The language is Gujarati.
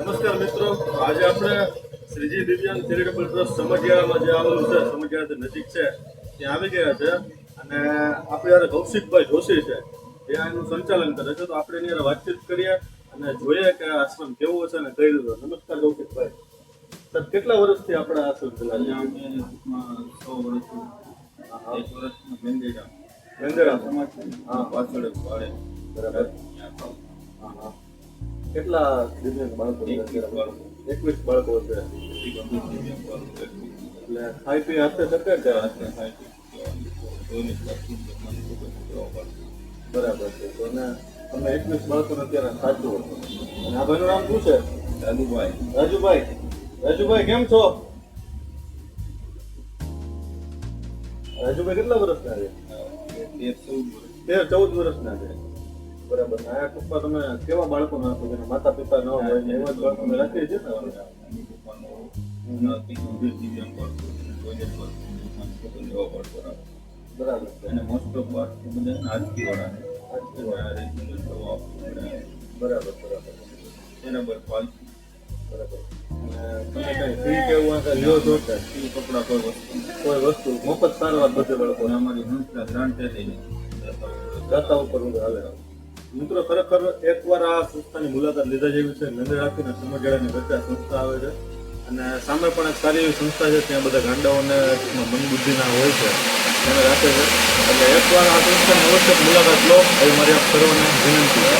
નમસ્કાર મિત્રો, આજે આપણે શ્રીજી દિવ્યાંગ ચેરિટેબલ ટ્રસ્ટ સમઢિયાળામાં જે આવેલું છે, સમઢિયાળાથી નજીક છે, ત્યાં આવી ગયા છે. અને આપણે યાર કૌશિકભાઈ જોશી છે, ત્યાં એનું સંચાલન કરે છે. તો આપણે એની યાર વાતચીત કરીએ અને જોઈએ કે આ આશ્રમ કેવું છે અને કઈ રીતે. નમસ્કાર કૌશિકભાઈ. સર, કેટલા વર્ષથી આપણે આશ્રમ ચલાવીએ? 100 વર્ષથી. 1 વર્ષમાં વેંગેડા સમાજ હા, પાછળ જ પાડે. બરાબર. હા હા. કેટલા દિવ્યાંગ બાળકો છે? 21 બાળકો. 21 બાળકો છે. એટલે ખાઈ પી હાથે શકે કે? બરાબર છે. તો અને તમે 21 બાળકોને અત્યારે સાચું હતો. અને આ ભાઈનું નામ શું છે? રાજુભાઈ. રાજુભાઈ. રાજુભાઈ કેમ છો? રાજુભાઈ કેટલા વર્ષના છે? 13-14 વર્ષના છે. બરાબર. આ ટૂંકમાં તમે કેવા બાળકોને આપો? જેના માતા પિતા ન હોય એવા જ બાળકોને રાખીએ છીએ ને? બરાબર છે. અને મોસ્ટ ઓફ વાત બધા આજકી વાળા બરાબર બરાબર એના પર પાલતું બરાબર. અને તમે કઈ ફી કે એવું કાંઈ લ્યો છો કે કપડા કોઈ કોઈ વસ્તુ વસ્તુ મફત સારવાર બધે બાળકોને અમારી સંસ્થા ગ્રાન્ટ થઈ દાતા ઉપર ઊંઘ હાલે? મિત્રો, ખરેખર એકવાર આ સંસ્થાની મુલાકાત લીધા જેવી છે. નંદ રાખીને સમઢિયાળાની વચ્ચે આ સંસ્થા આવે છે અને સામે પણ એક સારી એવી સંસ્થા છે. ત્યાં બધા ગાંડાઓને મન બુદ્ધિના હોય છે એને રાખે છે. એટલે એકવાર આ સંસ્થાની આવશ્યક મુલાકાત લો, એ મારી આપ સર્વને વિનંતી છે.